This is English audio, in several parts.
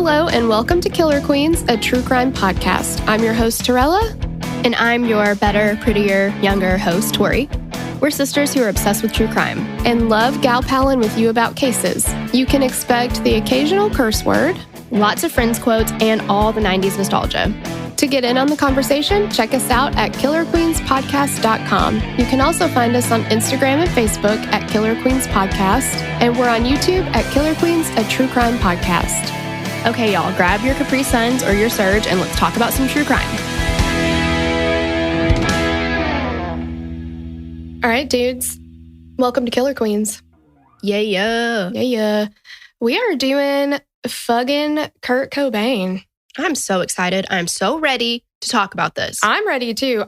Hello and welcome to Killer Queens, a true crime podcast. I'm your host, Torella. And I'm your better, prettier, younger host, Tori. We're sisters who are obsessed with true crime. And love gal-palin with you about cases. You can expect the occasional curse word, lots of Friends quotes, and all the 90s nostalgia. To get in on the conversation, check us out at killerqueenspodcast.com. You can also find us on Instagram and Facebook at Killer Queens Podcast. And we're on YouTube at Killer Queens, a true crime podcast. Okay, y'all, grab your Capri Suns or your Surge and let's talk about some true crime. All right, dudes. Welcome to Killer Queens. Yeah. We are doing fucking Kurt Cobain. I'm so excited. I'm so ready to talk about this. I'm ready too.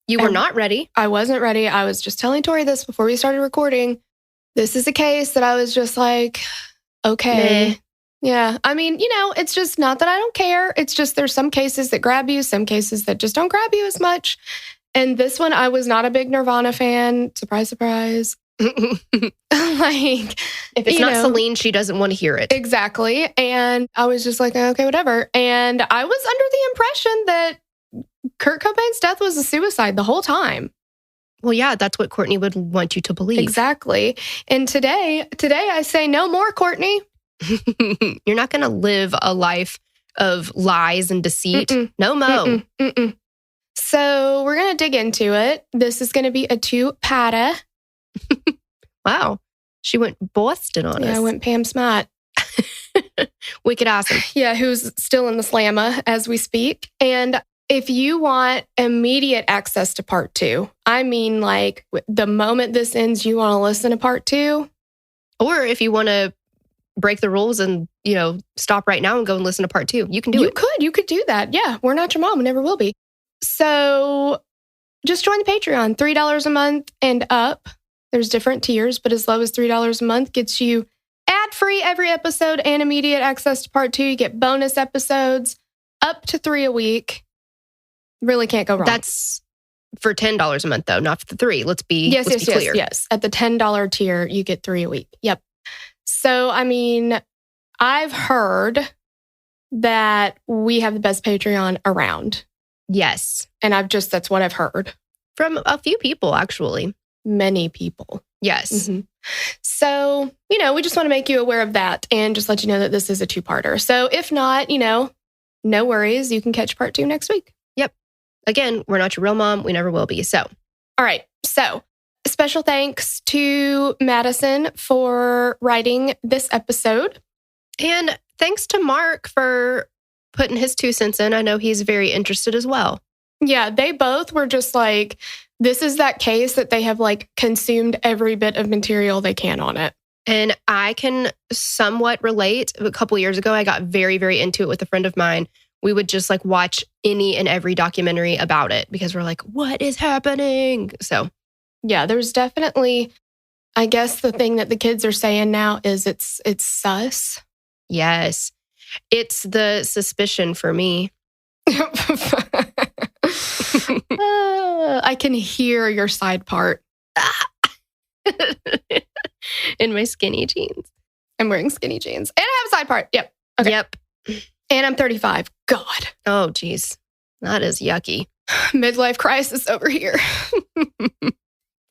You were not ready. I wasn't ready. I was just telling Tori this before we started recording. This is a case that I was just like, okay. Meh. Yeah. I mean, it's just not that I don't care. It's just there's some cases that grab you, some cases that just don't grab you as much. And this one, I was not a big Nirvana fan. Surprise, surprise. If it's not Celine, she doesn't want to hear it. Exactly. And I was just like, okay, whatever. And I was under the impression that Kurt Cobain's death was a suicide the whole time. Well, yeah, that's what Courtney would want you to believe. Exactly. And today I say no more, Courtney. You're not going to live a life of lies and deceit. No mo. So we're going to dig into it. This is going to be a two-parter. Wow. She went Boston on us. Yeah, I went Pam Smart. Wicked awesome. Yeah, who's still in the slammer as we speak. And if you want immediate access to part two, I mean like the moment this ends, you want to listen to part two. Or if you want to break the rules and, stop right now and go and listen to part two, you can do it. You could do that. Yeah, we're not your mom. We never will be. So just join the Patreon, $3 a month and up. There's different tiers, but as low as $3 a month gets you ad-free every episode and immediate access to part two. You get bonus episodes up to 3 a week. Really can't go wrong. That's for $10 a month, though, not for the 3. Let's be clear. Yes. At the $10 tier, you get 3 a week. Yep. So, I mean, I've heard that we have the best Patreon around. Yes. And that's what I've heard. From a few people, actually. Many people. Yes. Mm-hmm. So, we just want to make you aware of that and just let you know that this is a two-parter. So if not, no worries. You can catch part 2 next week. Yep. Again, we're not your real mom. We never will be. So, all right. So special thanks to Madison for writing this episode. And thanks to Mark for putting his 2 cents in. I know he's very interested as well. Yeah, they both were just like, this is that case that they have consumed every bit of material they can on it. And I can somewhat relate. A couple years ago, I got very, very into it with a friend of mine. We would just watch any and every documentary about it because we're like, what is happening? So, yeah, there's definitely, I guess the thing that the kids are saying now is it's sus. Yes. It's the suspicion for me. I can hear your side part. In my skinny jeans. I'm wearing skinny jeans. And I have a side part. Yep. Okay. Yep. And I'm 35. God. Oh, geez. That is yucky. Midlife crisis over here.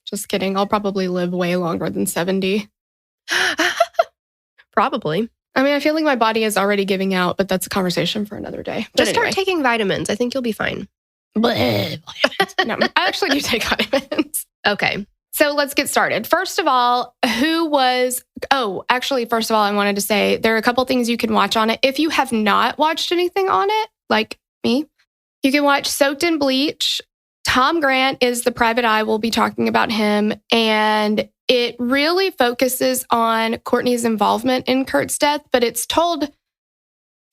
Just kidding. I'll probably live way longer than 70. Probably. I mean, I feel like my body is already giving out, but that's a conversation for another day. Just start taking vitamins. I think you'll be fine. No, I actually do take vitamins. Okay. So let's get started. First of all, first of all, I wanted to say there are a couple things you can watch on it. If you have not watched anything on it, like me, you can watch Soaked in Bleach. Tom Grant is the private eye. We'll be talking about him. And it really focuses on Courtney's involvement in Kurt's death, but it's told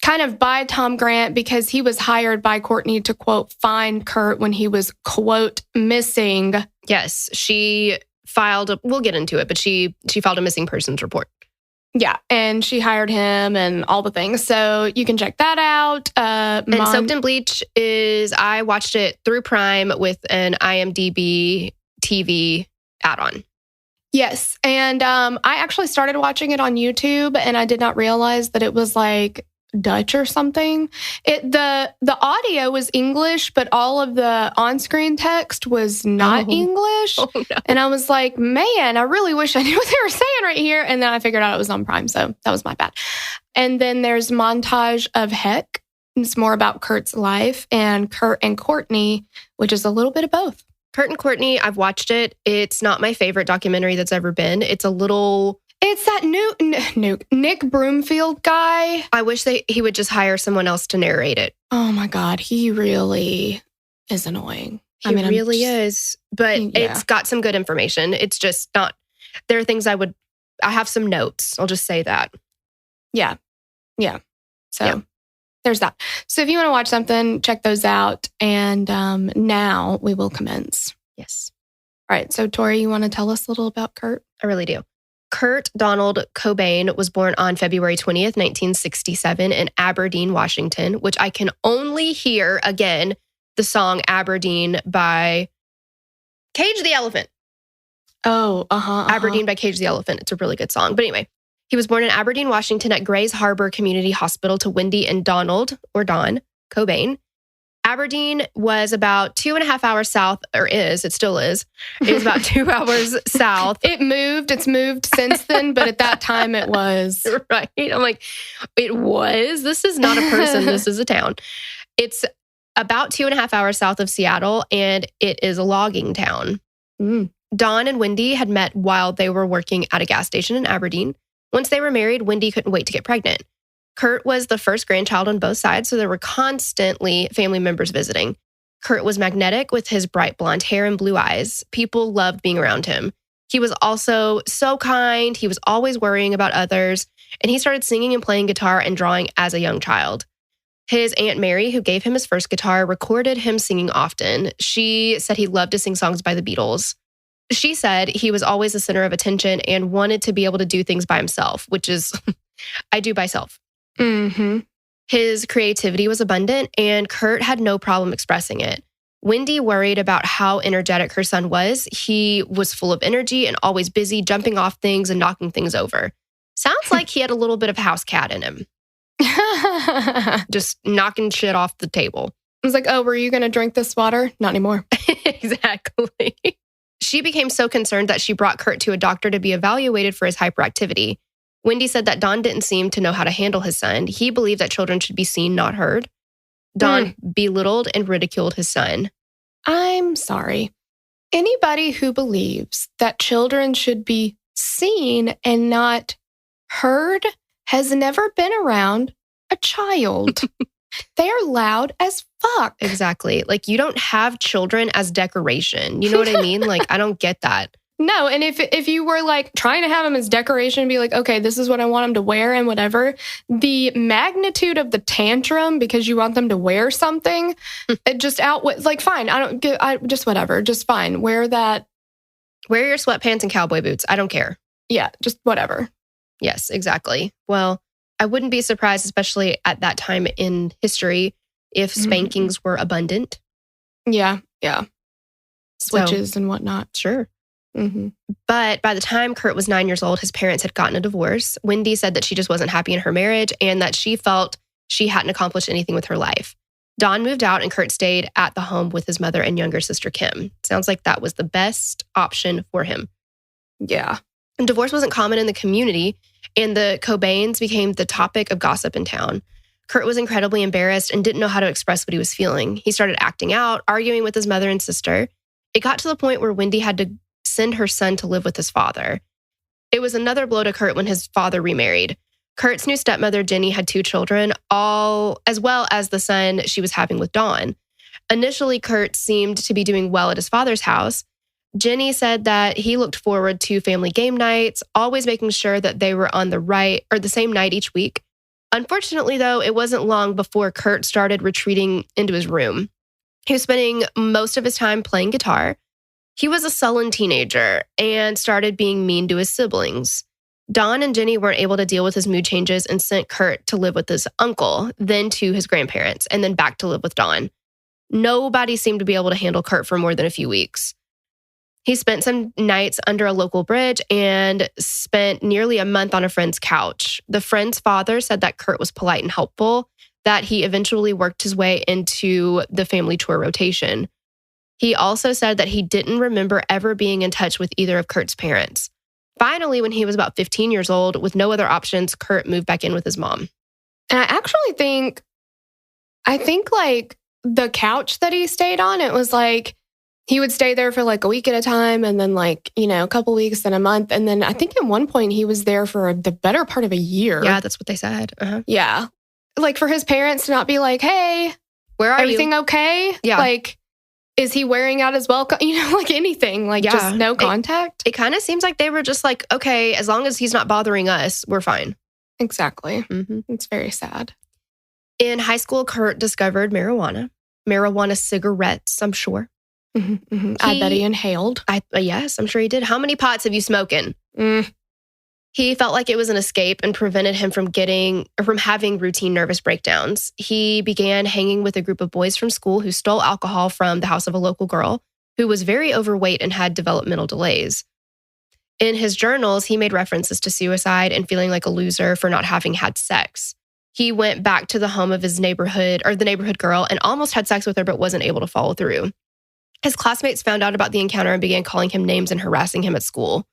kind of by Tom Grant because he was hired by Courtney to, quote, find Kurt when he was, quote, missing. Yes, we'll get into it, but she filed a missing persons report. Yeah, and she hired him and all the things. So you can check that out. And Soaked in Bleach I watched it through Prime with an IMDb TV add-on. Yes. And I actually started watching it on YouTube, and I did not realize that it was like Dutch or something. The audio was English, but all of the on-screen text was not English. Oh, no. And I was like, man, I really wish I knew what they were saying right here. And then I figured out it was on Prime, so that was my bad. And then there's Montage of Heck. It's more about Kurt's life, and Kurt and Courtney, which is a little bit of both. Kurt and Courtney, I've watched it. It's not my favorite documentary that's ever been. It's a little... It's that new Nick Broomfield guy. I wish he would just hire someone else to narrate it. Oh my God, he really is annoying. He really is. But it's got some good information. It's just not... There are things I have some notes. I'll just say that. Yeah. So there's that. So if you want to watch something, check those out. And now we will commence. Yes. All right. So Tori, you want to tell us a little about Kurt? I really do. Kurt Donald Cobain was born on February 20th, 1967 in Aberdeen, Washington, which I can only hear, again, the song Aberdeen by Cage the Elephant. Oh, Aberdeen by Cage the Elephant. It's a really good song. But anyway, he was born in Aberdeen, Washington at Grays Harbor Community Hospital to Wendy and Donald, or Don, Cobain. Aberdeen was about 2.5 hours south, or it still is. It was about 2 hours south. It's moved since then, but at that time it was. Right. I'm like, it was? This is not a person, this is a town. It's about 2.5 hours south of Seattle, and it is a logging town. Don and Wendy had met while they were working at a gas station in Aberdeen. Once they were married, Wendy couldn't wait to get pregnant. Kurt was the first grandchild on both sides, so there were constantly family members visiting. Kurt was magnetic with his bright blonde hair and blue eyes. People loved being around him. He was also so kind. He was always worrying about others, and he started singing and playing guitar and drawing as a young child. His Aunt Mary, who gave him his first guitar, recorded him singing often. She said he loved to sing songs by the Beatles. She said he was always the center of attention and wanted to be able to do things by himself, which is, I do by self. Mm-hmm. His creativity was abundant, and Kurt had no problem expressing it. Wendy worried about how energetic her son was. He was full of energy and always busy, jumping off things and knocking things over. Sounds like he had a little bit of house cat in him. Just knocking shit off the table. I was like, oh, were you going to drink this water? Not anymore. Exactly. She became so concerned that she brought Kurt to a doctor to be evaluated for his hyperactivity. Wendy said that Don didn't seem to know how to handle his son. He believed that children should be seen, not heard. Don belittled and ridiculed his son. I'm sorry. Anybody who believes that children should be seen and not heard has never been around a child. They are loud as fuck. Exactly. Like, you don't have children as decoration. You know what I mean? Like, I don't get that. No, and if you were like trying to have them as decoration, be like, okay, this is what I want them to wear and whatever, the magnitude of the tantrum because you want them to wear something, it just like, fine, just whatever, just fine. Wear that. Wear your sweatpants and cowboy boots. I don't care. Yeah, just whatever. Yes, exactly. Well, I wouldn't be surprised, especially at that time in history, if spankings were abundant. Yeah. Switches and whatnot. Sure. Mm-hmm. But by the time Kurt was 9 years old, his parents had gotten a divorce. Wendy said that she just wasn't happy in her marriage and that she felt she hadn't accomplished anything with her life. Don moved out and Kurt stayed at the home with his mother and younger sister, Kim. Sounds like that was the best option for him. Yeah. And divorce wasn't common in the community, and the Cobains became the topic of gossip in town. Kurt was incredibly embarrassed and didn't know how to express what he was feeling. He started acting out, arguing with his mother and sister. It got to the point where Wendy had to send her son to live with his father. It was another blow to Kurt when his father remarried. Kurt's new stepmother, Jenny, had 2 children, all as well as the son she was having with Dawn. Initially, Kurt seemed to be doing well at his father's house. Jenny said that he looked forward to family game nights, always making sure that they were on the same night each week. Unfortunately, though, it wasn't long before Kurt started retreating into his room. He was spending most of his time playing guitar. He was a sullen teenager and started being mean to his siblings. Dawn and Jenny weren't able to deal with his mood changes and sent Kurt to live with his uncle, then to his grandparents, and then back to live with Dawn. Nobody seemed to be able to handle Kurt for more than a few weeks. He spent some nights under a local bridge and spent nearly a month on a friend's couch. The friend's father said that Kurt was polite and helpful, that he eventually worked his way into the family tour rotation. He also said that he didn't remember ever being in touch with either of Kurt's parents. Finally, when he was about 15 years old, with no other options, Kurt moved back in with his mom. And I actually think, like the couch that he stayed on, it was like, he would stay there for like a week at a time and then like, a couple weeks, then a month. And then I think at one point he was there for the better part of a year. Yeah, that's what they said. Uh-huh. Yeah. Like for his parents to not be like, hey, where are everything you? Okay? Yeah. Like, is he wearing out his welcome? Like anything, like just no contact. It kind of seems like they were just like, okay, as long as he's not bothering us, we're fine. Exactly. Mm-hmm. It's very sad. In high school, Kurt discovered marijuana cigarettes, I'm sure. Mm-hmm, mm-hmm. I bet he inhaled. Yes, I'm sure he did. How many pots have you smoking? He felt like it was an escape and prevented him from having routine nervous breakdowns. He began hanging with a group of boys from school who stole alcohol from the house of a local girl who was very overweight and had developmental delays. In his journals, he made references to suicide and feeling like a loser for not having had sex. He went back to the home of his neighborhood girl and almost had sex with her, but wasn't able to follow through. His classmates found out about the encounter and began calling him names and harassing him at school.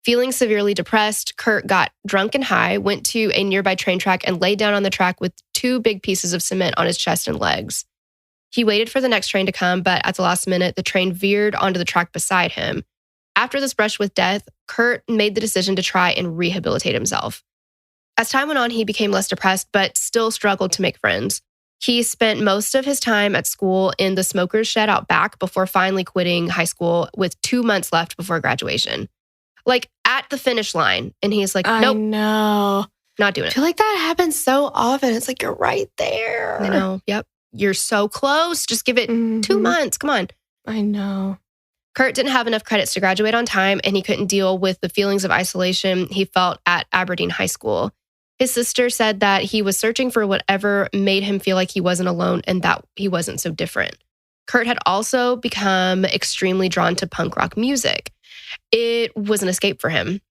Feeling severely depressed, Kurt got drunk and high, went to a nearby train track and laid down on the track with 2 big pieces of cement on his chest and legs. He waited for the next train to come, but at the last minute, the train veered onto the track beside him. After this brush with death, Kurt made the decision to try and rehabilitate himself. As time went on, he became less depressed, but still struggled to make friends. He spent most of his time at school in the smoker's shed out back before finally quitting high school with 2 months left before graduation. Like at the finish line. And he's like, nope. No. Not doing it. I feel like that happens so often. It's like, you're right there. I know. Yep. You're so close. Just give it 2 months. Come on. I know. Kurt didn't have enough credits to graduate on time, and he couldn't deal with the feelings of isolation he felt at Aberdeen High School. His sister said that he was searching for whatever made him feel like he wasn't alone and that he wasn't so different. Kurt had also become extremely drawn to punk rock music. It was an escape for him.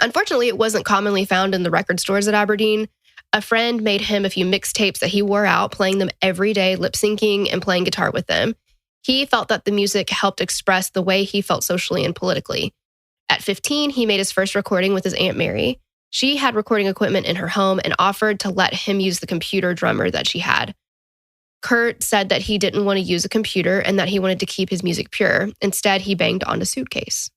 Unfortunately, it wasn't commonly found in the record stores at Aberdeen. A friend made him a few mixtapes that he wore out, playing them every day, lip syncing and playing guitar with them. He felt that the music helped express the way he felt socially and politically. At 15, he made his first recording with his Aunt Mary. She had recording equipment in her home and offered to let him use the computer drummer that she had. Kurt said that he didn't want to use a computer and that he wanted to keep his music pure. Instead, he banged on a suitcase.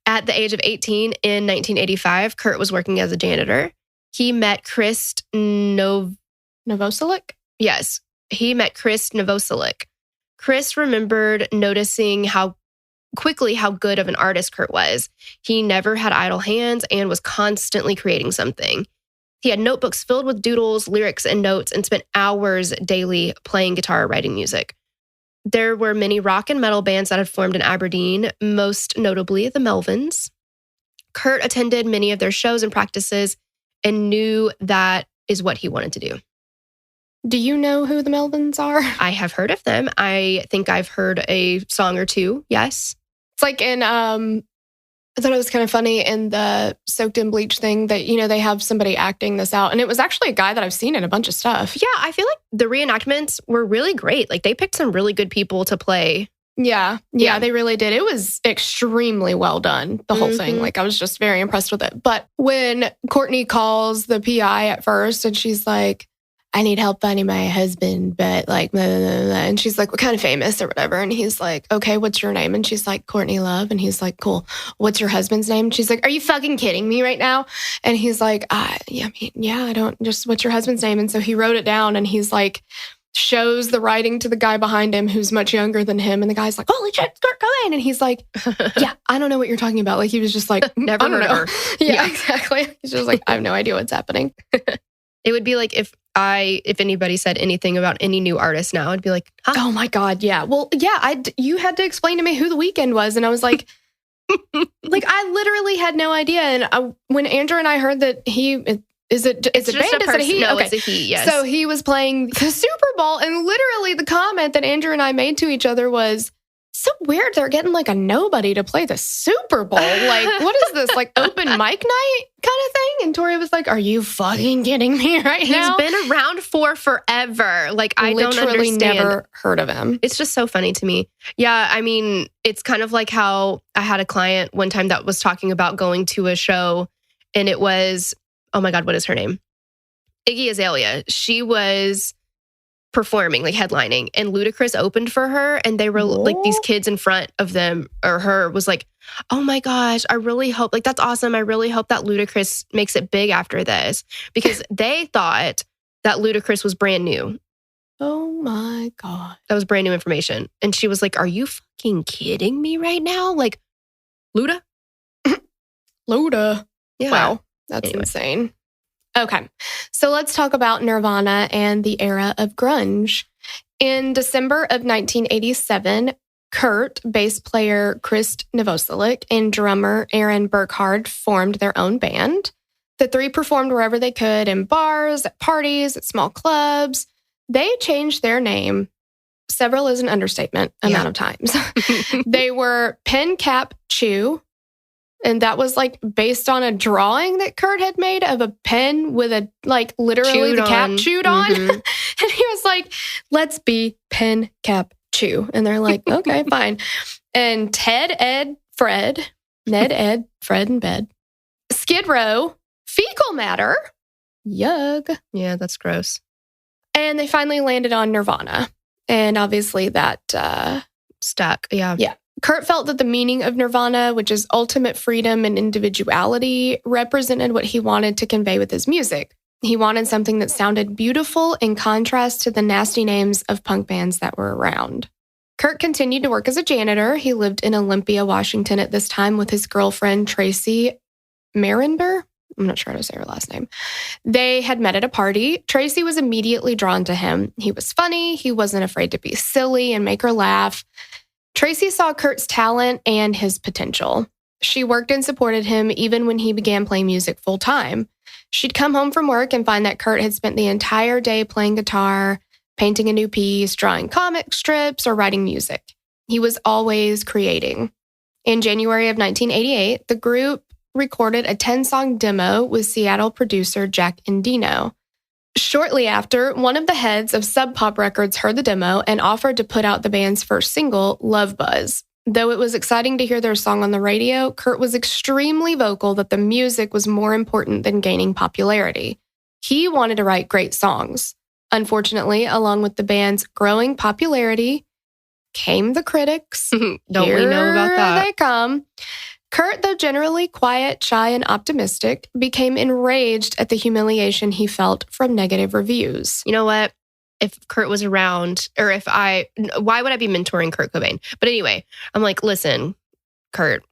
At the age of 18, in 1985, Kurt was working as a janitor. He met Chris Novoselic? Yes, he met Chris Novoselic. Chris remembered noticing how good of an artist Kurt was. He never had idle hands and was constantly creating something. He had notebooks filled with doodles, lyrics, and notes and spent hours daily playing guitar, writing music. There were many rock and metal bands that had formed in Aberdeen, most notably the Melvins. Kurt attended many of their shows and practices and knew that is what he wanted to do. Do you know who the Melvins are? I have heard of them. I think I've heard a song or two. Yes. It's like in, I thought it was kind of funny in the Soaked in Bleach thing that, they have somebody acting this out. And it was actually a guy that I've seen in a bunch of stuff. Yeah, I feel like the reenactments were really great. Like they picked some really good people to play. Yeah, they really did. It was extremely well done, the whole thing. Like I was just very impressed with it. But when Courtney calls the PI at first and she's like, I need help finding my husband, but like, blah, blah, blah, blah. And she's like, what kind of famous or whatever? And he's like, okay, what's your name? And she's like, Courtney Love. And he's like, cool. What's your husband's name? And she's like, are you fucking kidding me right now? And he's like, I don't, just what's your husband's name? And so he wrote it down and he's like, shows the writing to the guy behind him who's much younger than him. And the guy's like, holy shit, it's Kurt Cobain. And he's like, yeah, I don't know what you're talking about. Like he was just like, never heard of her. Yeah, exactly. He's just like, I have no idea what's happening. It would be like if anybody said anything about any new artist now, I'd be like, huh? Oh my God, yeah. Well, yeah, you had to explain to me who The Weeknd was. And I was like, like, I literally had no idea. And when Andrew and I heard that it's a band? Is it a he? No, okay. It's a he, yes. So he was playing the Super Bowl. And literally the comment that Andrew and I made to each other was, so weird. They're getting like a nobody to play the Super Bowl. Like, what is this? Like open mic night kind of thing? And Tori was like, are you fucking kidding me right now? He's been around for forever. Like, I don't understand. Never heard of him. It's just so funny to me. Yeah, I mean, it's kind of like how I had a client one time that was talking about going to a show, and it was, oh my God, what is her name? Iggy Azalea. She was performing, like headlining, and Ludacris opened for her, and they were like, these kids in front of them or her was like, oh my gosh, I really hope, like, that's awesome. I really hope that Ludacris makes it big after this, because they thought that Ludacris was brand new. Oh my God. That was brand new information. And she was like, are you fucking kidding me right now? Like, Luda? Luda. Yeah. Wow. That's insane. Okay, so let's talk about Nirvana and the era of grunge. In December of 1987, Kurt, bass player Chris Novoselic, and drummer Aaron Burkhardt formed their own band. The three performed wherever they could, in bars, at parties, at small clubs. They changed their name. Several is an understatement amount of times. They were Pen Cap Chew. And that was like based on a drawing that Kurt had made of a pen with a, like, literally the cap chewed on. Mm-hmm. And he was like, let's be Pen Cap Chew. And they're like, okay, fine. And Ted, Ed, Fred, Ned, Ed, Fred, and Bed. Skid Row, Fecal Matter. Yuck. Yeah, that's gross. And they finally landed on Nirvana. And obviously that stuck. Yeah. Yeah. Kurt felt that the meaning of Nirvana, which is ultimate freedom and individuality, represented what he wanted to convey with his music. He wanted something that sounded beautiful in contrast to the nasty names of punk bands that were around. Kurt continued to work as a janitor. He lived in Olympia, Washington at this time with his girlfriend, Tracy Marinder. I'm not sure how to say her last name. They had met at a party. Tracy was immediately drawn to him. He was funny. He wasn't afraid to be silly and make her laugh. Tracy saw Kurt's talent and his potential. She worked and supported him even when he began playing music full time. She'd come home from work and find that Kurt had spent the entire day playing guitar, painting a new piece, drawing comic strips, or writing music. He was always creating. In January of 1988, the group recorded a 10-song demo with Seattle producer Jack Endino. Shortly after, one of the heads of Sub Pop Records heard the demo and offered to put out the band's first single, Love Buzz. Though it was exciting to hear their song on the radio, Kurt was extremely vocal that the music was more important than gaining popularity. He wanted to write great songs. Unfortunately, along with the band's growing popularity, came the critics. Don't we know about that? Here they come. Kurt, though generally quiet, shy, and optimistic, became enraged at the humiliation he felt from negative reviews. You know what? If Kurt was around, or why would I be mentoring Kurt Cobain? But anyway, I'm like, listen, Kurt,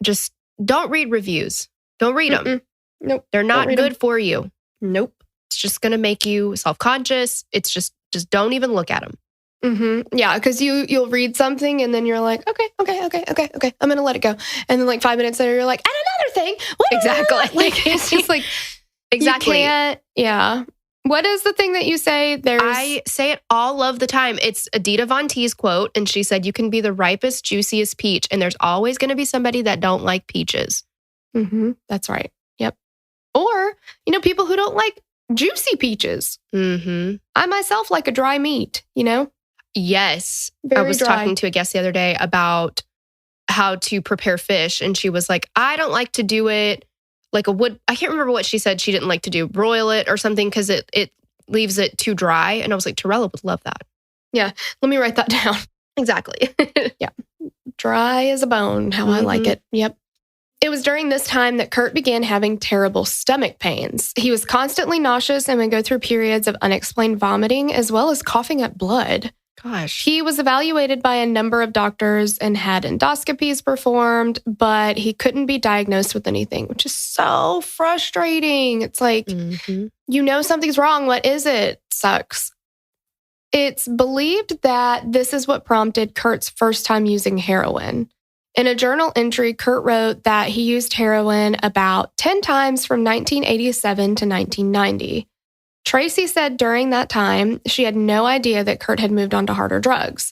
just don't read reviews. Don't read them. Nope. They're not good for you. Nope. It's just going to make you self-conscious. It's just don't even look at them. Mm-hmm. Yeah, because you'll read something and then you're like, okay, I'm gonna let it go. And then like 5 minutes later, you're like, and another thing. What exactly? Like it's just like exactly. You can't, yeah. What is the thing that you say? I say it all of the time. It's Adita Von Teese quote, and she said, "You can be the ripest, juiciest peach, and there's always going to be somebody that don't like peaches." Mm-hmm. That's right. Yep. Or people who don't like juicy peaches. Mm-hmm. I myself like a dry meat. Yes. Very I was dry. talking to a guest the other day about how to prepare fish. And she was like, I don't like to do it like a wood. I can't remember what she said she didn't like to do. Broil it or something because it leaves it too dry. And I was like, Torella would love that. Yeah. Let me write that down. Exactly. Yeah. Dry as a bone. How I like it. Yep. It was during this time that Kurt began having terrible stomach pains. He was constantly nauseous and would go through periods of unexplained vomiting as well as coughing up blood. Gosh. He was evaluated by a number of doctors and had endoscopies performed, but he couldn't be diagnosed with anything, which is so frustrating. It's like, something's wrong. What is it? Sucks. It's believed that this is what prompted Kurt's first time using heroin. In a journal entry, Kurt wrote that he used heroin about 10 times from 1987 to 1990. Tracy said during that time, she had no idea that Kurt had moved on to harder drugs.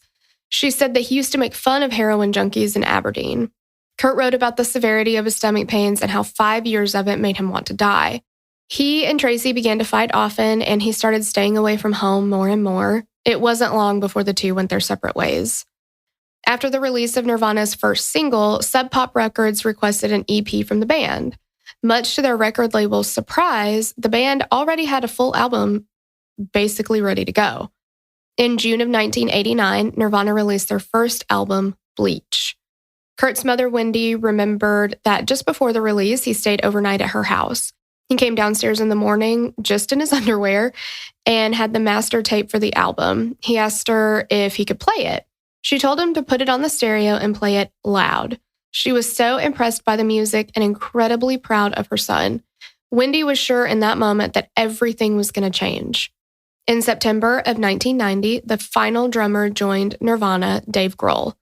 She said that he used to make fun of heroin junkies in Aberdeen. Kurt wrote about the severity of his stomach pains and how 5 years of it made him want to die. He and Tracy began to fight often, and he started staying away from home more and more. It wasn't long before the two went their separate ways. After the release of Nirvana's first single, Sub Pop Records requested an EP from the band. Much to their record label's surprise, the band already had a full album basically ready to go. In June of 1989, Nirvana released their first album, Bleach. Kurt's mother, Wendy, remembered that just before the release, he stayed overnight at her house. He came downstairs in the morning, just in his underwear, and had the master tape for the album. He asked her if he could play it. She told him to put it on the stereo and play it loud. She was so impressed by the music and incredibly proud of her son. Wendy was sure in that moment that everything was going to change. In September of 1990, the final drummer joined Nirvana, Dave Grohl.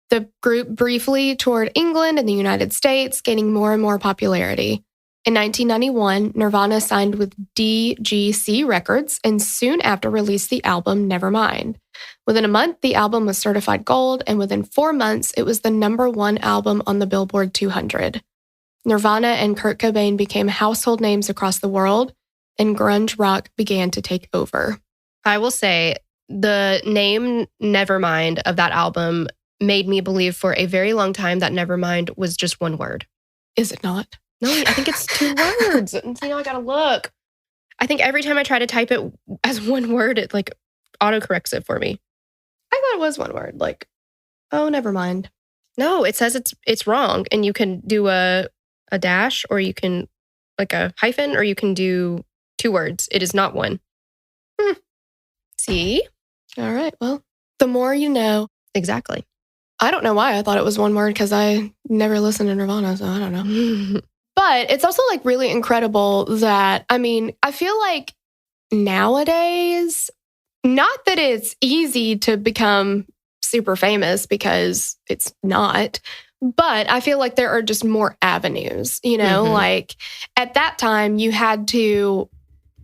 The group briefly toured England and the United States, gaining more and more popularity. In 1991, Nirvana signed with DGC Records and soon after released the album Nevermind. Within a month, the album was certified gold, and within 4 months, it was the #1 album on the Billboard 200. Nirvana and Kurt Cobain became household names across the world, and grunge rock began to take over. I will say the name Nevermind of that album made me believe for a very long time that Nevermind was just one word. Is it not? No, I think it's 2 words. And so now I gotta look. I think every time I try to type it as one word, it like autocorrects it for me. I thought it was one word. Like, oh, never mind. No, it says it's wrong. And you can do a dash, or you can like a hyphen, or you can do 2 words. It is not one. See? All right. Well, the more you know. Exactly. I don't know why I thought it was one word because I never listened to Nirvana, so I don't know. But it's also like really incredible that, I mean, I feel like nowadays, not that it's easy to become super famous because it's not, but I feel like there are just more avenues, you know, like at that time you had to,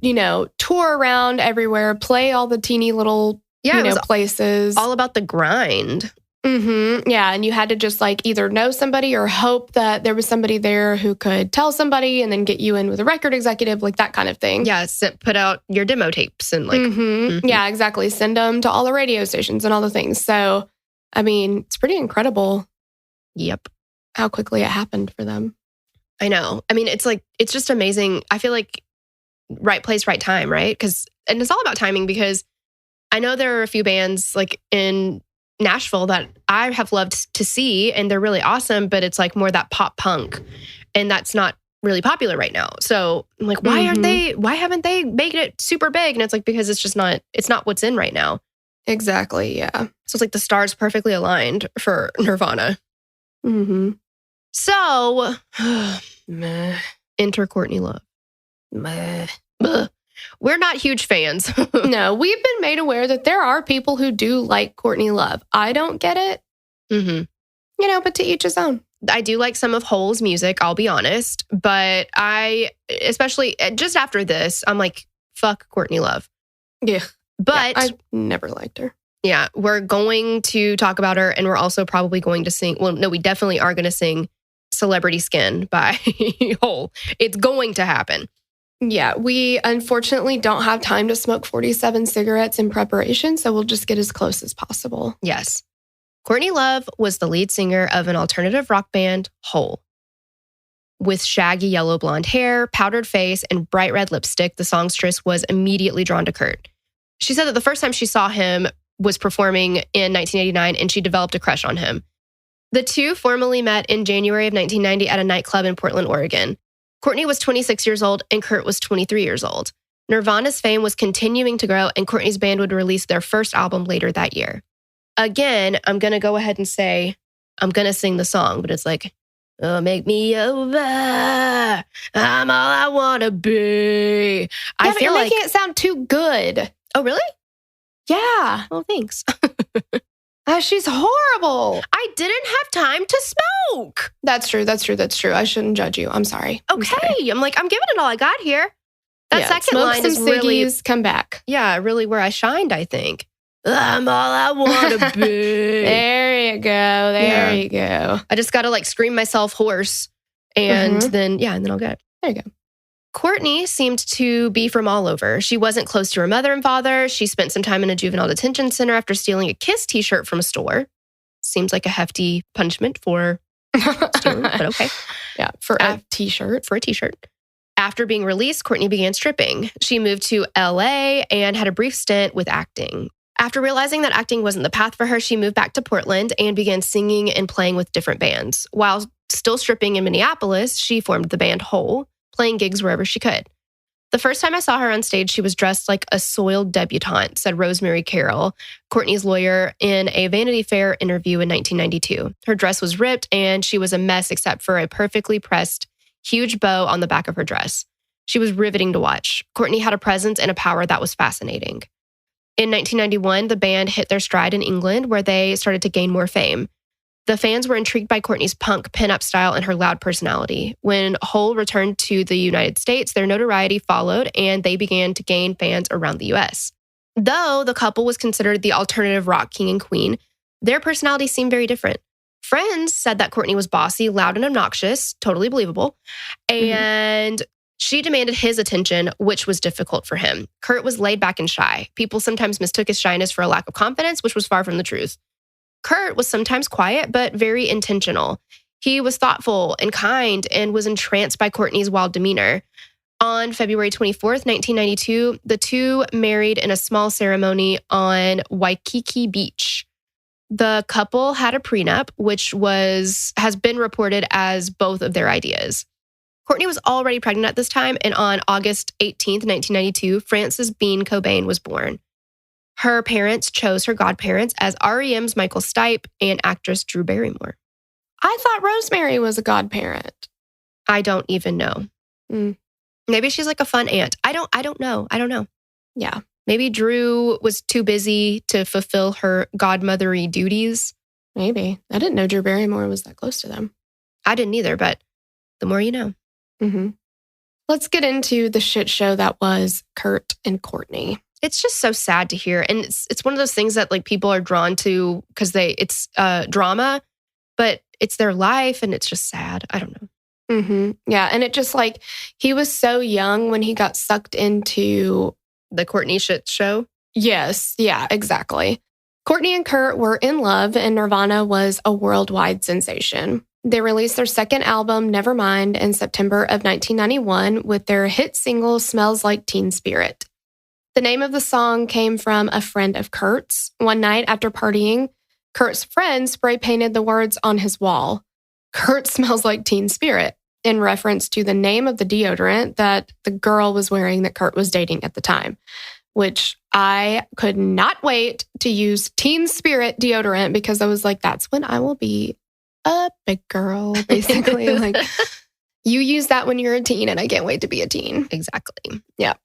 you know, tour around everywhere, play all the teeny little, places. All about the grind. Yeah. And you had to just like either know somebody or hope that there was somebody there who could tell somebody and then get you in with a record executive, like that kind of thing. Yeah. Put out your demo tapes and like. Yeah, exactly. Send them to all the radio stations and all the things. So, I mean, it's pretty incredible. Yep. How quickly it happened for them. I know. I mean, it's like, it's just amazing. I feel like right place, right time, right? And it's all about timing because I know there are a few bands like in Nashville that I have loved to see and they're really awesome, but it's like more that pop punk and that's not really popular right now. So I'm like, why haven't they made it super big? And it's like, because it's not what's in right now. Exactly. Yeah. So it's like the stars perfectly aligned for Nirvana. So enter Courtney Love. We're not huge fans. No, we've been made aware that there are people who do like Courtney Love. I don't get it. You know, but to each his own. I do like some of Hole's music, I'll be honest. But especially just after this, I'm like, fuck Courtney Love. Yeah. But I never liked her. Yeah, we're going to talk about her and we're also probably going to sing. Well, no, we definitely are going to sing Celebrity Skin by Hole. It's going to happen. Yeah, we unfortunately don't have time to smoke 47 cigarettes in preparation, so we'll just get as close as possible. Yes. Courtney Love was the lead singer of an alternative rock band, Hole. With shaggy yellow blonde hair, powdered face, and bright red lipstick, the songstress was immediately drawn to Kurt. She said that the first time she saw him was performing in 1989, and she developed a crush on him. The two formally met in January of 1990 at a nightclub in Portland, Oregon. Courtney was 26 years old and Kurt was 23 years old. Nirvana's fame was continuing to grow and Courtney's band would release their first album later that year. Again, I'm going to go ahead and say, I'm going to sing the song, but it's like, oh, make me over. I'm all I want to be. I feel you're like making it sound too good. Oh, really? Yeah. Oh, thanks. She's horrible. I didn't have time to smoke. That's true. I shouldn't judge you. I'm sorry. Okay. I'm like, I'm giving it all I got here. That second smoke line some is really, come back. yeah, really where I shined, I think. I'm all I want to be. There you go. There you go. I just got to like scream myself hoarse and then I'll get it. There you go. Courtney seemed to be from all over. She wasn't close to her mother and father. She spent some time in a juvenile detention center after stealing a Kiss t-shirt from a store. Seems like a hefty punishment for stealing, but okay. Yeah, for a t-shirt. For a t-shirt. After being released, Courtney began stripping. She moved to LA and had a brief stint with acting. After realizing that acting wasn't the path for her, she moved back to Portland and began singing and playing with different bands. While still stripping in Minneapolis, she formed the band Hole, playing gigs wherever she could. The first time I saw her on stage, she was dressed like a soiled debutante, said Rosemary Carroll, Courtney's lawyer, in a Vanity Fair interview in 1992. Her dress was ripped and she was a mess except for a perfectly pressed, huge bow on the back of her dress. She was riveting to watch. Courtney had a presence and a power that was fascinating. In 1991, the band hit their stride in England, where they started to gain more fame. The fans were intrigued by Courtney's punk pinup style and her loud personality. When Hole returned to the United States, their notoriety followed and they began to gain fans around the US. Though the couple was considered the alternative rock king and queen, their personalities seemed very different. Friends said that Courtney was bossy, loud, and obnoxious, totally believable, and she demanded his attention, which was difficult for him. Kurt was laid back and shy. People sometimes mistook his shyness for a lack of confidence, which was far from the truth. Kurt was sometimes quiet, but very intentional. He was thoughtful and kind and was entranced by Courtney's wild demeanor. On February 24th, 1992, the two married in a small ceremony on Waikiki Beach. The couple had a prenup, which has been reported as both of their ideas. Courtney was already pregnant at this time, and on August 18th, 1992, Frances Bean Cobain was born. Her parents chose her godparents as REM's Michael Stipe and actress Drew Barrymore. I thought Rosemary was a godparent. I don't even know. Maybe she's like a fun aunt. I don't know. Yeah. Maybe Drew was too busy to fulfill her godmothery duties. Maybe. I didn't know Drew Barrymore was that close to them. I didn't either, but the more you know. Let's get into the shit show that was Kurt and Courtney. It's just so sad to hear. And it's one of those things that like people are drawn to because it's drama, but it's their life and it's just sad. I don't know. Yeah. And it just like, he was so young when he got sucked into the Courtney shit show. Yes. Yeah, exactly. Courtney and Kurt were in love and Nirvana was a worldwide sensation. They released their second album, Nevermind, in September of 1991 with their hit single, Smells Like Teen Spirit. The name of the song came from a friend of Kurt's. One night after partying, Kurt's friend spray painted the words on his wall, "Kurt smells like Teen Spirit," in reference to the name of the deodorant that the girl was wearing that Kurt was dating at the time, which I could not wait to use Teen Spirit deodorant because I was like, that's when I will be a big girl, basically. Like, you use that when you're a teen and I can't wait to be a teen. Exactly. Yeah.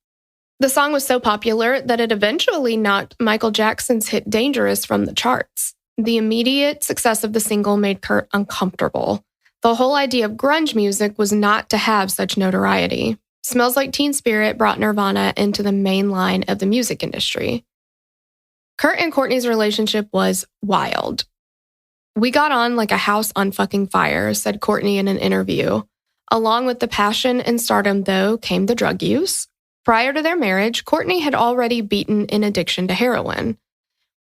The song was so popular that it eventually knocked Michael Jackson's hit Dangerous from the charts. The immediate success of the single made Kurt uncomfortable. The whole idea of grunge music was not to have such notoriety. Smells Like Teen Spirit brought Nirvana into the main line of the music industry. Kurt and Courtney's relationship was wild. "We got on like a house on fucking fire," said Courtney in an interview. Along with the passion and stardom, though, came the drug use. Prior to their marriage, Courtney had already beaten an addiction to heroin.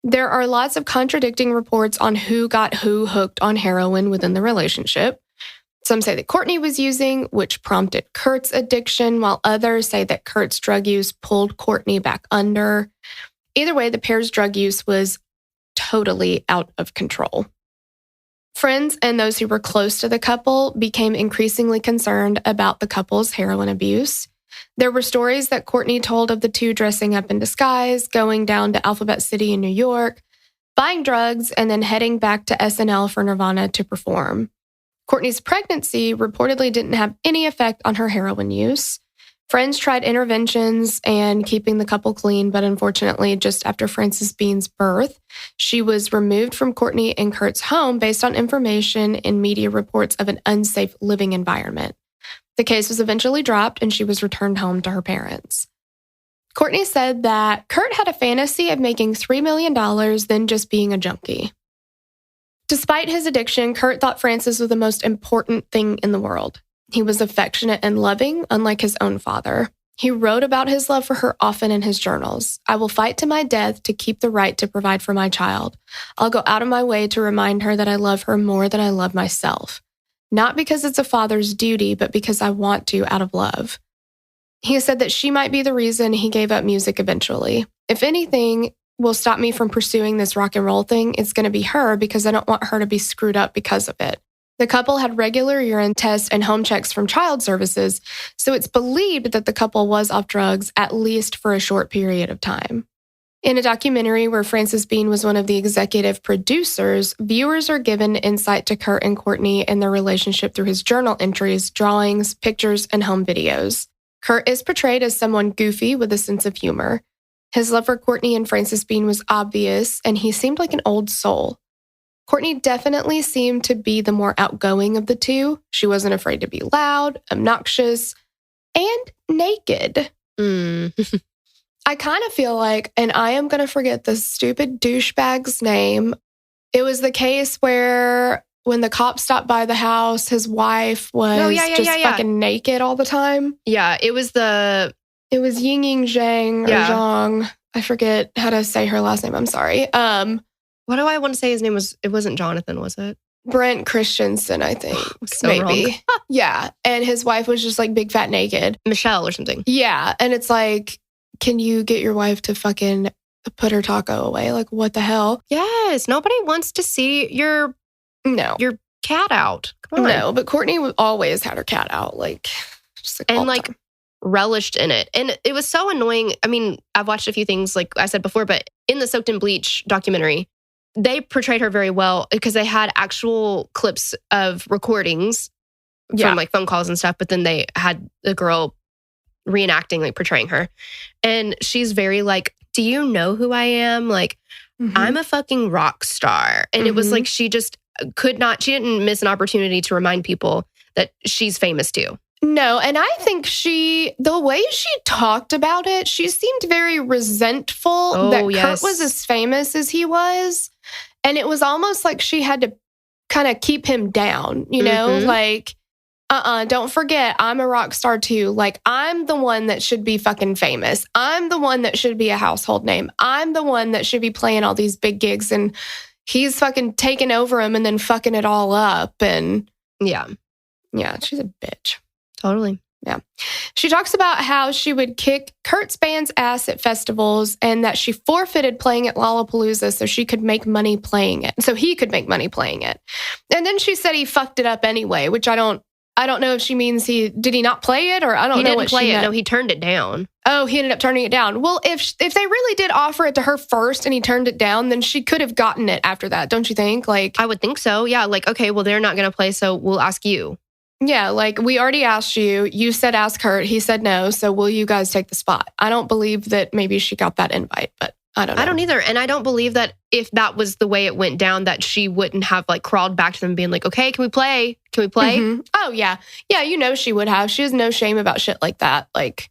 There are lots of contradicting reports on who got who hooked on heroin within the relationship. Some say that Courtney was using, which prompted Kurt's addiction, while others say that Kurt's drug use pulled Courtney back under. Either way, the pair's drug use was totally out of control. Friends and those who were close to the couple became increasingly concerned about the couple's heroin abuse. There were stories that Courtney told of the two dressing up in disguise, going down to Alphabet City in New York, buying drugs, and then heading back to SNL for Nirvana to perform. Courtney's pregnancy reportedly didn't have any effect on her heroin use. Friends tried interventions and keeping the couple clean, but unfortunately, just after Frances Bean's birth, she was removed from Courtney and Kurt's home based on information in media reports of an unsafe living environment. The case was eventually dropped and she was returned home to her parents. Courtney said that Kurt had a fantasy of making $3 million, then just being a junkie. Despite his addiction, Kurt thought Francis was the most important thing in the world. He was affectionate and loving, unlike his own father. He wrote about his love for her often in his journals. I will fight to my death to keep the right to provide for my child. I'll go out of my way to remind her that I love her more than I love myself. Not because it's a father's duty, but because I want to out of love. He said that she might be the reason he gave up music eventually. If anything will stop me from pursuing this rock and roll thing, it's going to be her because I don't want her to be screwed up because of it. The couple had regular urine tests and home checks from child services, so it's believed that the couple was off drugs at least for a short period of time. In a documentary where Frances Bean was one of the executive producers, viewers are given insight to Kurt and Courtney and their relationship through his journal entries, drawings, pictures, and home videos. Kurt is portrayed as someone goofy with a sense of humor. His love for Courtney and Frances Bean was obvious, and he seemed like an old soul. Courtney definitely seemed to be the more outgoing of the two. She wasn't afraid to be loud, obnoxious, and naked. I kind of feel like, and I am going to forget the stupid douchebag's name. It was the case where when the cops stopped by the house, his wife was fucking naked all the time. Yeah, it was Ying Zhang or Zhang. I forget how to say her last name. I'm sorry. What do I want to say his name was? It wasn't Jonathan, was it? Brent Christensen, I think. So maybe. wrong. Yeah. And his wife was just like big fat naked. Michelle or something. Yeah. And it's like, can you get your wife to fucking put her taco away? Like, what the hell? Yes. Nobody wants to see your cat out. Come on. No, but Courtney always had her cat out. Like, just like, and like relished in it. And it was so annoying. I mean, I've watched a few things, like I said before, but in the Soaked in Bleach documentary, they portrayed her very well because they had actual clips of recordings from like phone calls and stuff. But then they had the girl reenacting, like portraying her. And she's very like, do you know who I am? Like, I'm a fucking rock star. And it was like, she just she didn't miss an opportunity to remind people that she's famous too. No, and I think the way she talked about it, she seemed very resentful that Kurt was as famous as he was. And it was almost like she had to kind of keep him down, you know? Like, don't forget, I'm a rock star too. Like, I'm the one that should be fucking famous. I'm the one that should be a household name. I'm the one that should be playing all these big gigs. And he's fucking taking over him and then fucking it all up. And yeah, she's a bitch. Totally. Yeah. She talks about how she would kick Kurt's band's ass at festivals and that she forfeited playing at Lollapalooza so she could make money playing it. So he could make money playing it. And then she said he fucked it up anyway, which I don't know if she means did he not play it or I don't know what she meant. He didn't play it. No, he turned it down. Oh, he ended up turning it down. Well, if they really did offer it to her first and he turned it down, then she could have gotten it after that, don't you think? Like, I would think so. Yeah, like, okay, well, they're not going to play, so we'll ask you. Yeah, like, we already asked you. You said ask Kurt. He said no. So will you guys take the spot? I don't believe that maybe she got that invite, but I don't know. I don't either. And I don't believe that if that was the way it went down, that she wouldn't have like crawled back to them being like, okay, can we play? Can we play? Oh, yeah. Yeah, you know she would have. She has no shame about shit like that. Like,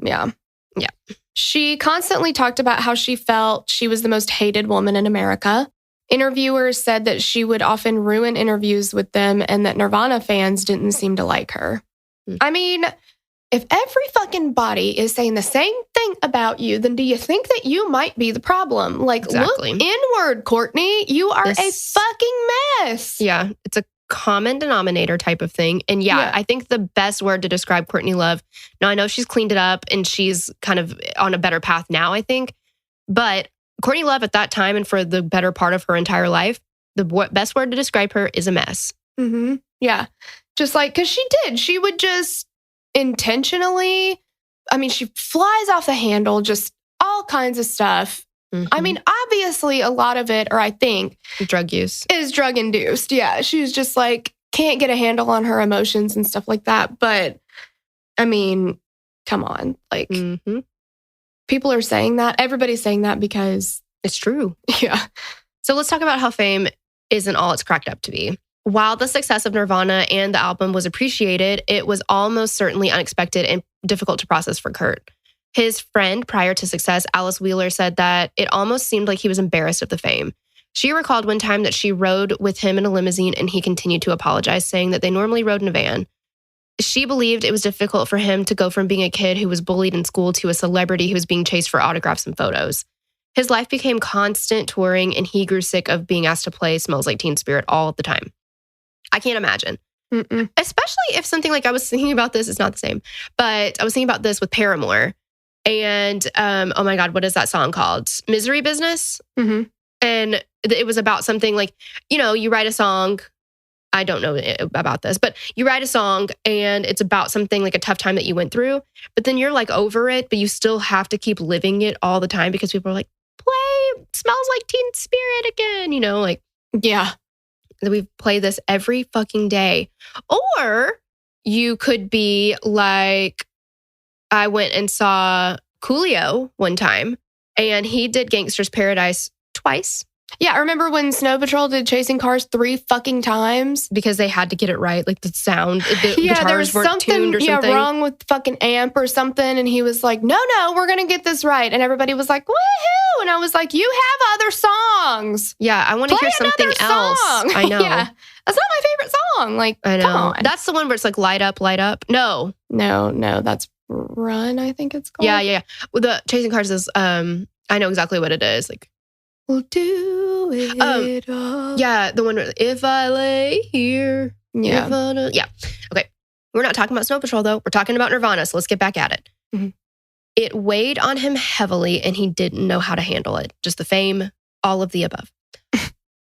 yeah. Yeah. She constantly talked about how she felt she was the most hated woman in America. Interviewers said that she would often ruin interviews with them and that Nirvana fans didn't seem to like her. I mean, if every fucking body is saying the same thing about you, then do you think that you might be the problem? Like, look inward, Courtney. You are a fucking mess. Yeah, it's a common denominator type of thing. And yeah, I think the best word to describe Courtney Love, now I know she's cleaned it up and she's kind of on a better path now, I think. But Courtney Love at that time and for the better part of her entire life, the best word to describe her is a mess. Yeah. Just like, because she would just intentionally, I mean, she flies off the handle, just all kinds of stuff. I mean, obviously a lot of it, or I think drug use is drug induced. Yeah. She's just like, can't get a handle on her emotions and stuff like that. But I mean, come on, like people are saying that. Everybody's saying that because it's true. Yeah. So let's talk about how fame isn't all it's cracked up to be. While the success of Nirvana and the album was appreciated, it was almost certainly unexpected and difficult to process for Kurt. His friend prior to Success, Alice Wheeler, said that it almost seemed like he was embarrassed of the fame. She recalled one time that she rode with him in a limousine and he continued to apologize, saying that they normally rode in a van. She believed it was difficult for him to go from being a kid who was bullied in school to a celebrity who was being chased for autographs and photos. His life became constant touring and he grew sick of being asked to play Smells Like Teen Spirit all the time. I can't imagine. Mm-mm. Especially if something like I was thinking about this, it's not the same, but I was thinking about this with Paramore. And oh my God, what is that song called? Misery Business? Mm-hmm. And it was about something like, you write a song. I don't know about this, but you write a song and it's about something like a tough time that you went through, but then you're like over it, but you still have to keep living it all the time because people are like, play Smells Like Teen Spirit again, Yeah. We play this every fucking day. Or you could be like, I went and saw Coolio one time and he did Gangster's Paradise twice. Yeah, I remember when Snow Patrol did Chasing Cars 3 fucking times. Because they had to get it right, like the sound, the There guitars was weren't tuned or something. wrong with the fucking amp or something. And he was like, no, we're going to get this right. And everybody was like, woohoo. And I was like, you have other songs. Yeah, I want to hear something else. I know. Yeah, that's not my favorite song. Like, I know. come on. That's the one where it's like light up, light up. No, that's Run, I think it's called. Yeah. Well, the Chasing Cars is, I know exactly what it is. Like, we'll do it all. Yeah, the one where, if I lay here. Yeah. Yeah. Okay. We're not talking about Snow Patrol, though. We're talking about Nirvana, so let's get back at it. Mm-hmm. It weighed on him heavily, and he didn't know how to handle it. Just the fame, all of the above.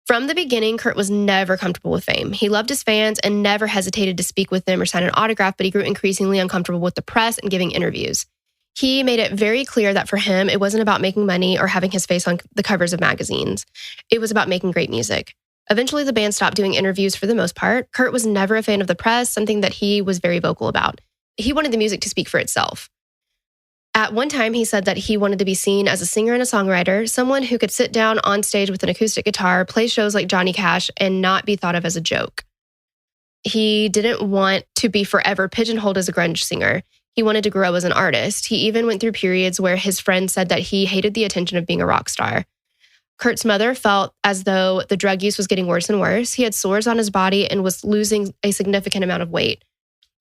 From the beginning, Kurt was never comfortable with fame. He loved his fans and never hesitated to speak with them or sign an autograph, but he grew increasingly uncomfortable with the press and giving interviews. He made it very clear that for him, it wasn't about making money or having his face on the covers of magazines. It was about making great music. Eventually, the band stopped doing interviews for the most part. Kurt was never a fan of the press, something that he was very vocal about. He wanted the music to speak for itself. At one time, he said that he wanted to be seen as a singer and a songwriter, someone who could sit down on stage with an acoustic guitar, play shows like Johnny Cash, and not be thought of as a joke. He didn't want to be forever pigeonholed as a grunge singer. He wanted to grow as an artist. He even went through periods where his friends said that he hated the attention of being a rock star. Kurt's mother felt as though the drug use was getting worse and worse. He had sores on his body and was losing a significant amount of weight.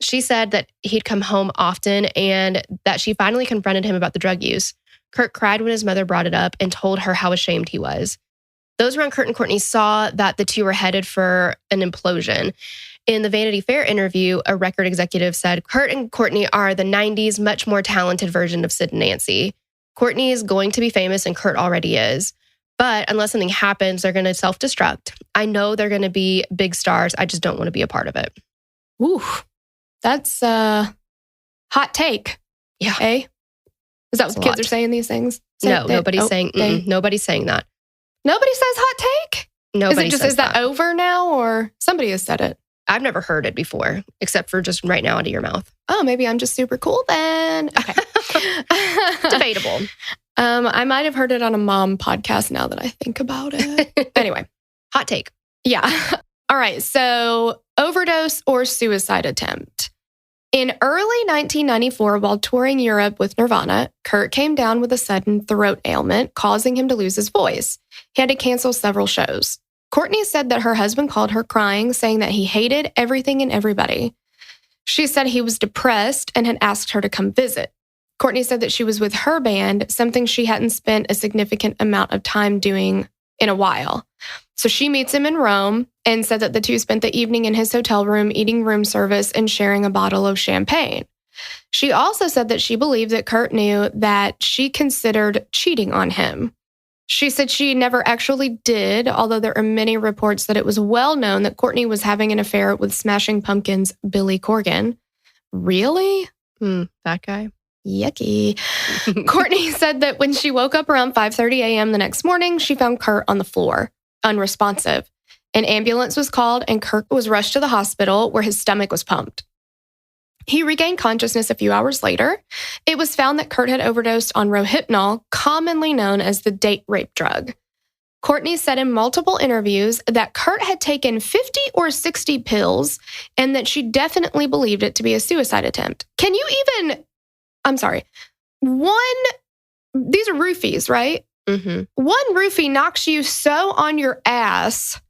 She said that he'd come home often and that she finally confronted him about the drug use. Kurt cried when his mother brought it up and told her how ashamed he was. Those around Kurt and Courtney saw that the two were headed for an implosion. In the Vanity Fair interview, a record executive said, Kurt and Courtney are the 90s much more talented version of Sid and Nancy. Courtney is going to be famous and Kurt already is. But unless something happens, they're going to self-destruct. I know they're going to be big stars. I just don't want to be a part of it. Ooh, that's a hot take. Yeah. Eh? Is that what kids are saying these things? Nobody's saying that. Nobody says hot take? Nobody says that. Is that over now or somebody has said it? I've never heard it before, except for just right now out of your mouth. Oh, maybe I'm just super cool then. Okay. Debatable. I might have heard it on a mom podcast now that I think about it. Anyway. Hot take. Yeah. All right. So overdose or suicide attempt. In early 1994, while touring Europe with Nirvana, Kurt came down with a sudden throat ailment, causing him to lose his voice. He had to cancel several shows. Courtney said that her husband called her crying, saying that he hated everything and everybody. She said he was depressed and had asked her to come visit. Courtney said that she was with her band, something she hadn't spent a significant amount of time doing in a while. So she meets him in Rome and said that the two spent the evening in his hotel room eating room service and sharing a bottle of champagne. She also said that she believed that Kurt knew that she considered cheating on him. She said she never actually did, although there are many reports that it was well known that Courtney was having an affair with Smashing Pumpkins' Billy Corgan. Really? That guy? Yucky. Courtney said that when she woke up around 5:30 a.m. the next morning, she found Kurt on the floor, unresponsive. An ambulance was called and Kurt was rushed to the hospital where his stomach was pumped. He regained consciousness a few hours later. It was found that Kurt had overdosed on Rohypnol, commonly known as the date rape drug. Courtney said in multiple interviews that Kurt had taken 50 or 60 pills and that she definitely believed it to be a suicide attempt. I'm sorry. these are roofies, right? Mm-hmm. One roofie knocks you so on your ass.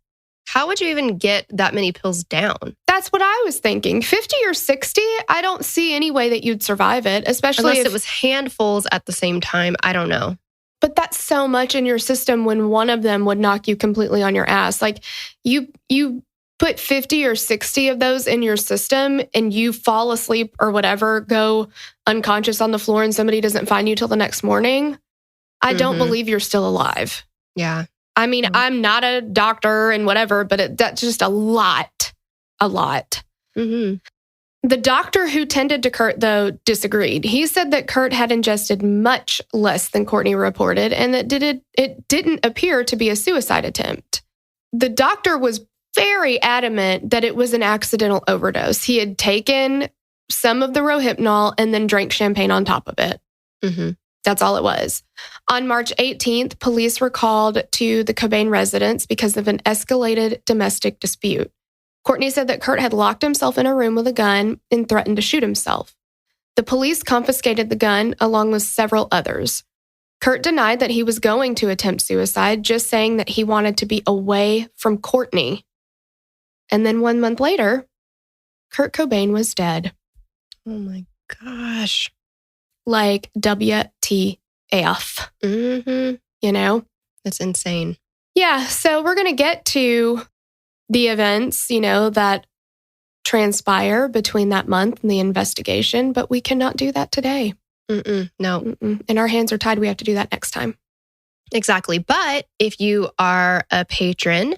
How would you even get that many pills down? That's what I was thinking. 50 or 60, I don't see any way that you'd survive it, especially Unless if it was handfuls at the same time. I don't know. But that's so much in your system when one of them would knock you completely on your ass. Like you put 50 or 60 of those in your system and you fall asleep or whatever, go unconscious on the floor and somebody doesn't find you till the next morning. I don't believe you're still alive. Yeah. I mean, I'm not a doctor and whatever, but that's just a lot. Mm-hmm. The doctor who tended to Kurt, though, disagreed. He said that Kurt had ingested much less than Courtney reported and that it didn't appear to be a suicide attempt. The doctor was very adamant that it was an accidental overdose. He had taken some of the Rohypnol and then drank champagne on top of it. Mm-hmm. That's all it was. On March 18th, police were called to the Cobain residence because of an escalated domestic dispute. Courtney said that Kurt had locked himself in a room with a gun and threatened to shoot himself. The police confiscated the gun along with several others. Kurt denied that he was going to attempt suicide, just saying that he wanted to be away from Courtney. And then 1 month later, Kurt Cobain was dead. Oh my gosh. Like WTF. Mm-hmm. You know? That's insane. Yeah, so we're going to get to the events, that transpire between that month and the investigation, but we cannot do that today. No. And our hands are tied. We have to do that next time. Exactly. But if you are a patron,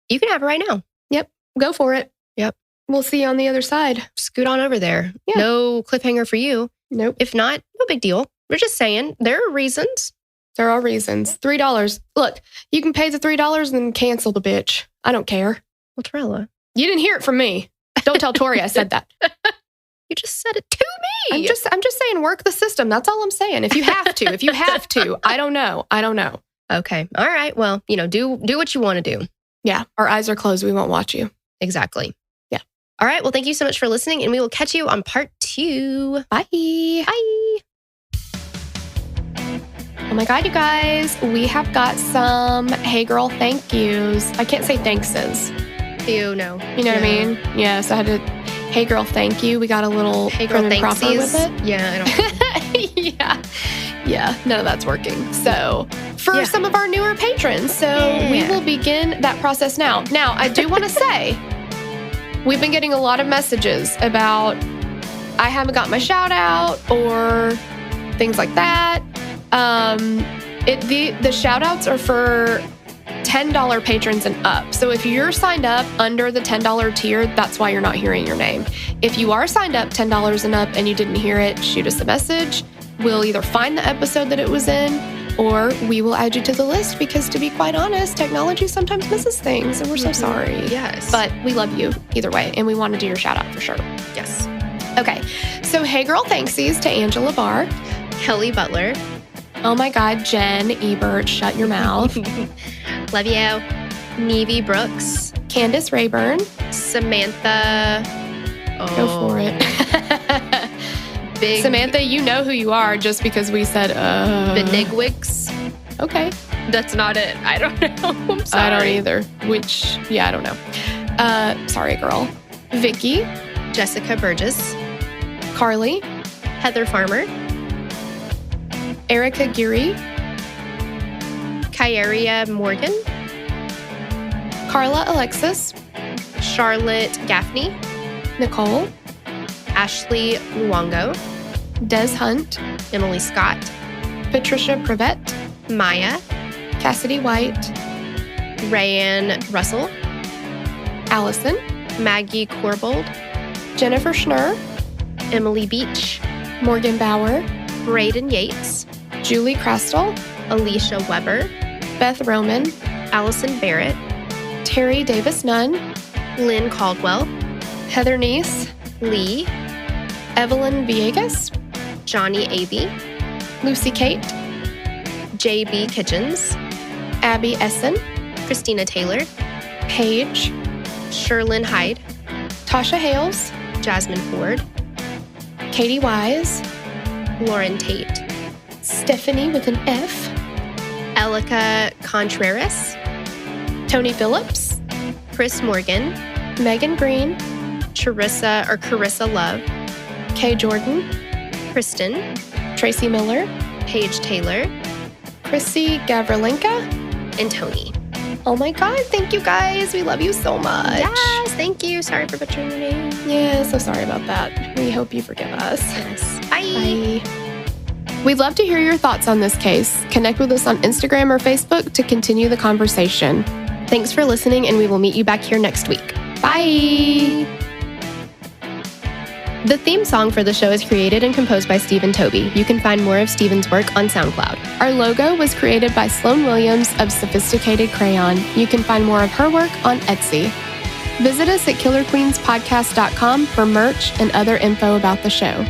you can have it right now. Yep. Go for it. Yep. We'll see you on the other side. Scoot on over there. Yeah. No cliffhanger for you. Nope. If not, no big deal. We're just saying there are reasons. There are reasons. $3. Look, you can pay the $3 and then cancel the bitch. I don't care. Well, Torella. You didn't hear it from me. Don't tell Tori I said that. You just said it to me. I'm just saying work the system. That's all I'm saying. If you have to. I don't know. Okay. All right. Well, do what you want to do. Yeah. Our eyes are closed. We won't watch you. Exactly. Yeah. All right. Well, thank you so much for listening, and we will catch you on part 2. Bye. Bye. Oh my God, you guys, we have got some Hey Girl thank yous. I can't say thankses. Ew, no. You know what I mean? Yeah, so I had to, Hey Girl thank you. We got a little Hey Girl prim and proper with it. Yeah, I don't Yeah, none of that's working. So for some of our newer patrons, we will begin that process now. Now, I do want to say, we've been getting a lot of messages about I haven't got my shout out or things like that. The shout outs are for $10 patrons and up. So if you're signed up under the $10 tier, that's why you're not hearing your name. If you are signed up $10 and up and you didn't hear it, shoot us a message. We'll either find the episode that it was in or we will add you to the list because, to be quite honest, technology sometimes misses things and we're so sorry. Yes. But we love you either way and we want to do your shout out for sure. Yes. Okay. So Hey Girl thanksies to Angela Barr, Kelly Butler. Oh my God, Jen Ebert, shut your mouth. Love you. Nevy Brooks. Candace Rayburn. Samantha. Go for it. Big Samantha, you know who you are just because we said, Benigwix. Okay. That's not it. I don't know. I'm sorry. I don't either. I don't know. Sorry, girl. Vicky. Jessica Burgess. Carly. Heather Farmer. Erica Geary. Kyeria Morgan. Carla Alexis. Charlotte Gaffney. Nicole. Ashley Luongo. Des Hunt. Emily Scott. Patricia Prevette. Maya. Cassidy White. Rayanne Russell. Allison. Maggie Corbold. Jennifer Schnurr. Emily Beach. Morgan Bauer. Braden Yates. Julie Crastel. Alicia Weber. Beth Roman. Allison Barrett. Terry Davis Nunn. Lynn Caldwell. Heather Neese. Lee. Evelyn Villegas. Johnny Avey. Lucy Kate. J.B. Kitchens. Abby Essen. Christina Taylor. Paige. Sherlyn Hyde. Tasha Hales. Jasmine Ford. Katie Wise. Lauren Tate, Stephanie with an F, Elika Contreras, Tony Phillips, Chris Morgan, Megan Green, Carissa Love, Kay Jordan, Kristen, Tracy Miller, Paige Taylor, Chrissy Gavrilenka, and Tony. Oh my God, thank you guys. We love you so much. Yes, thank you. Sorry for butchering your name. Yeah, so sorry about that. We hope you forgive us. Yes. Bye. We'd love to hear your thoughts on this case. Connect with us on Instagram or Facebook to continue the conversation. Thanks for listening, and we will meet you back here next week. Bye. The theme song for the show is created and composed by Stephen Toby. You can find more of Stephen's work on SoundCloud. Our logo was created by Sloan Williams of Sophisticated Crayon. You can find more of her work on Etsy. Visit us at killerqueenspodcast.com for merch and other info about the show.